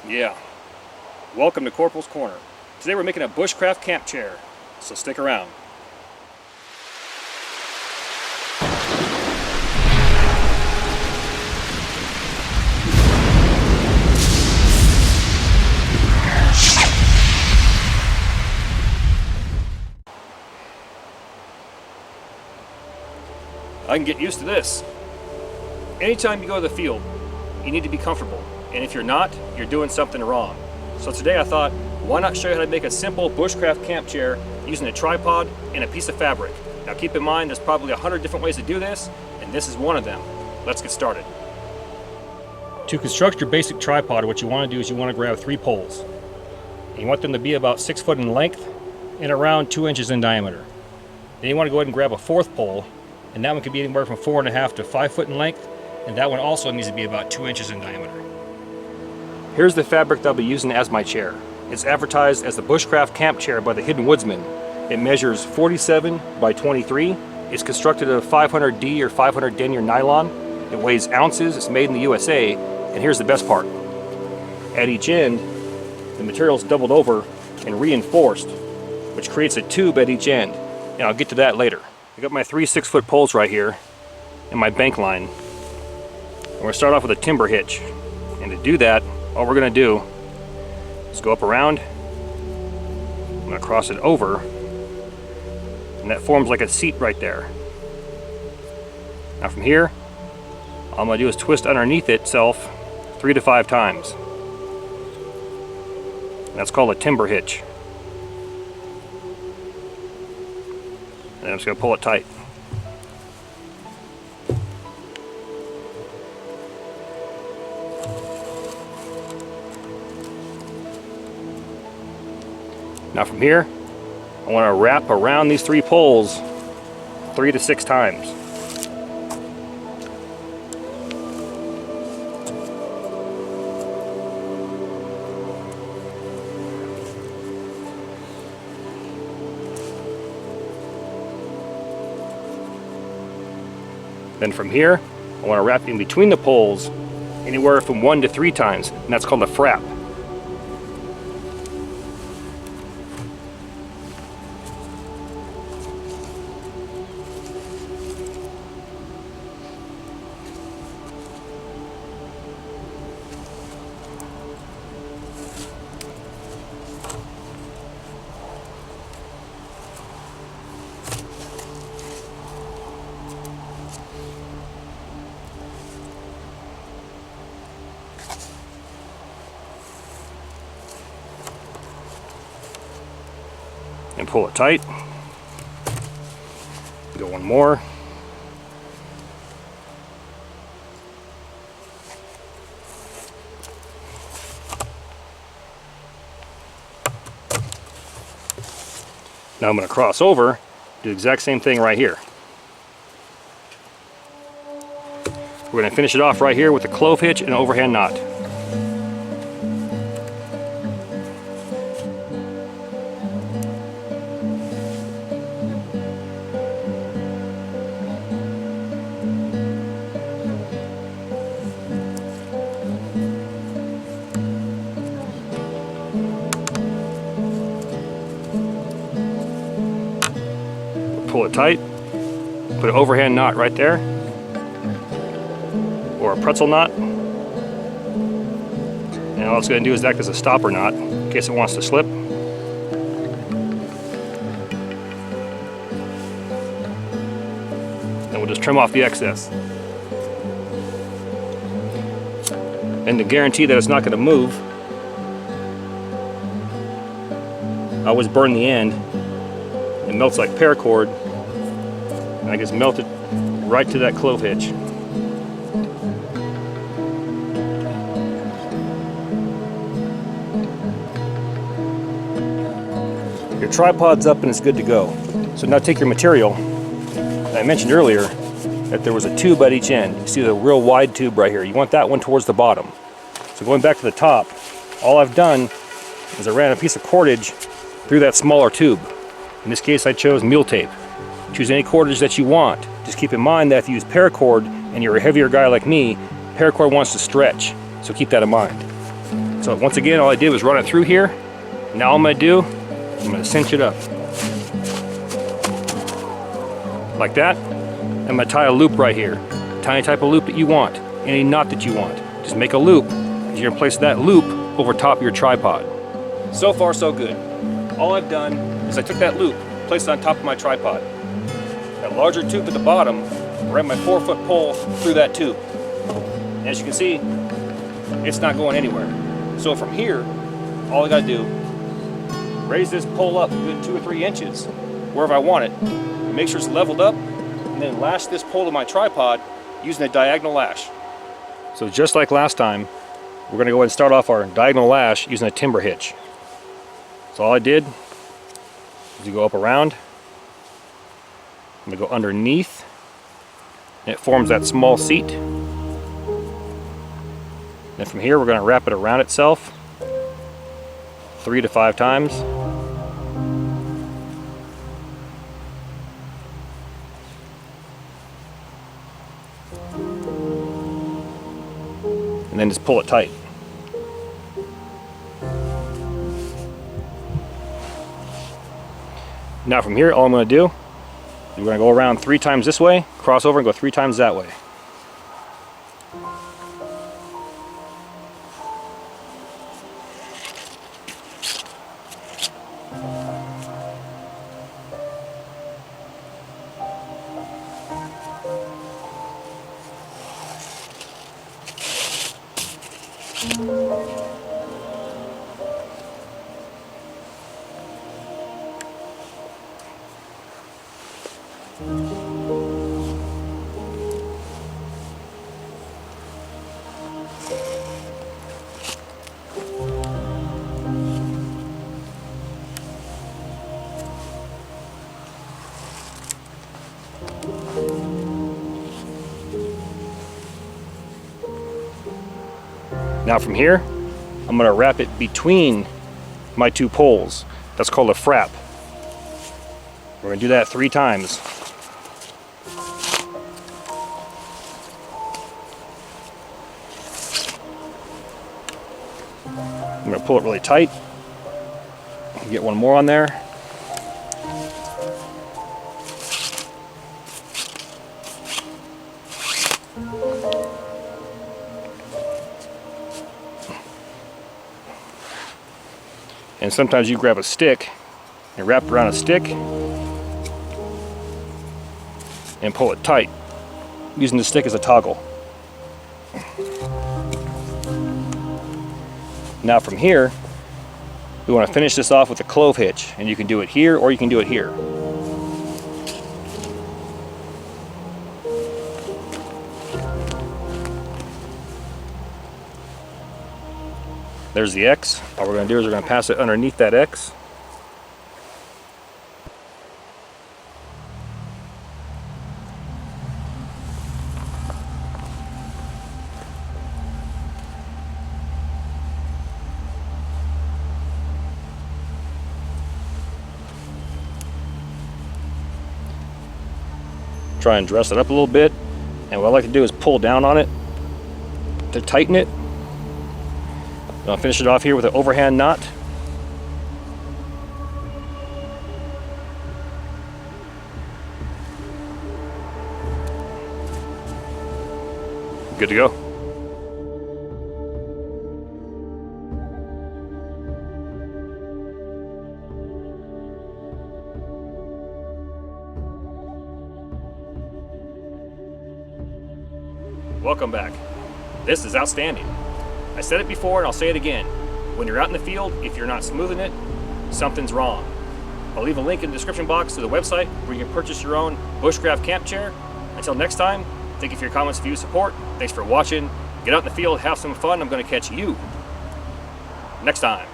Yeah, welcome to Corporals Corner. Today we're making a bushcraft camp chair, so stick around. I can get used to this. Anytime you go to the field, you need to be comfortable. And if you're not, you're doing something wrong. So today I thought, why not show you how to make a simple bushcraft camp chair using a tripod and a piece of fabric. Now keep in mind, there's probably 100 different ways to do this, and this is one of them. Let's get started. To construct your basic tripod, what you want to do is you want to grab 3 poles. And you want them to be about 6 foot in length and around 2 inches in diameter. Then you want to go ahead and grab a 4th pole, and that one could be anywhere from 4.5 to 5 foot in length, and that one also needs to be about 2 inches in diameter. Here's the fabric that I'll be using as my chair. It's advertised as the Bushcraft Camp Chair by the Hidden Woodsman. It measures 47 by 23. It's constructed of 500D or 500 denier nylon. It weighs ounces. It's made in the USA. And here's the best part. At each end, the material is doubled over and reinforced, which creates a tube at each end. And I'll get to that later. I got my 3 6-foot poles right here and my bank line. And we're going to start off with a timber hitch. And to do that, all we're going to do is go up around. I'm going to cross it over, and that forms like a seat right there. Now from here, all I'm going to do is twist underneath itself 3 to 5 times. And that's called a timber hitch. And I'm just going to pull it tight. Now from here, I want to wrap around these 3 poles 3 to 6 times. Then from here, I want to wrap in between the poles anywhere from 1 to 3 times, and that's called a frap. And pull it tight. Go one more. Now I'm going to cross over, do the exact same thing right here. We're going to finish it off right here with a clove hitch and an overhand knot. Pull it tight, put an overhand knot right there, or a pretzel knot, and all it's going to do is act as a stopper knot in case it wants to slip. Then we'll just trim off the excess. And to guarantee that it's not going to move, I always burn the end. It melts like paracord, and I just melt it right to that clove hitch. Your tripod's up and it's good to go. So now take your material. I mentioned earlier that there was a tube at each end. You see the real wide tube right here. You want that one towards the bottom. So going back to the top, all I've done is I ran a piece of cordage through that smaller tube. In this case, I chose mule tape. Choose any cordage that you want. Just keep in mind that if you use paracord and you're a heavier guy like me, paracord wants to stretch, so keep that in mind. So once again, all I did was run it through here. Now all I'm gonna do, I'm gonna cinch it up. Like that. I'm gonna tie a loop right here. Tiny type of loop that you want, any knot that you want. Just make a loop, and you're gonna place that loop over top of your tripod. So far, so good. All I've done is I took that loop, placed it on top of my tripod. That larger tube at the bottom, ran my 4-foot pole through that tube. And as you can see, it's not going anywhere. So from here, all I gotta do, raise this pole up a good 2 or 3 inches, wherever I want it, make sure it's leveled up, and then lash this pole to my tripod using a diagonal lash. So just like last time, we're gonna go ahead and start off our diagonal lash using a timber hitch. So all I did is you go up around, I'm gonna go underneath, and it forms that small seat. And from here, we're gonna wrap it around itself 3 to 5 times. And then just pull it tight. Now from here, all I'm going to do is we're going to go around 3 times this way, cross over and go 3 times that way. Now from here, I'm going to wrap it between my 2 poles. That's called a frap. We're going to do that 3 times. I'm going to pull it really tight. Get one more on there. And sometimes you grab a stick and wrap it around a stick and pull it tight, using the stick as a toggle. Now from here, we want to finish this off with a clove hitch, and you can do it here or you can do it here. There's the X. All we're going to do is we're going to pass it underneath that X. Try and dress it up a little bit, and what I like to do is pull down on it to tighten it. I'll finish it off here with an overhand knot. Good to go. Welcome back. This is outstanding. I said it before and I'll say it again. When you're out in the field, if you're not smoothing it, something's wrong. I'll leave a link in the description box to the website where you can purchase your own Bushcraft camp chair. Until next time, thank you for your comments, views, support. Thanks for watching. Get out in the field, have some fun. I'm going to catch you next time.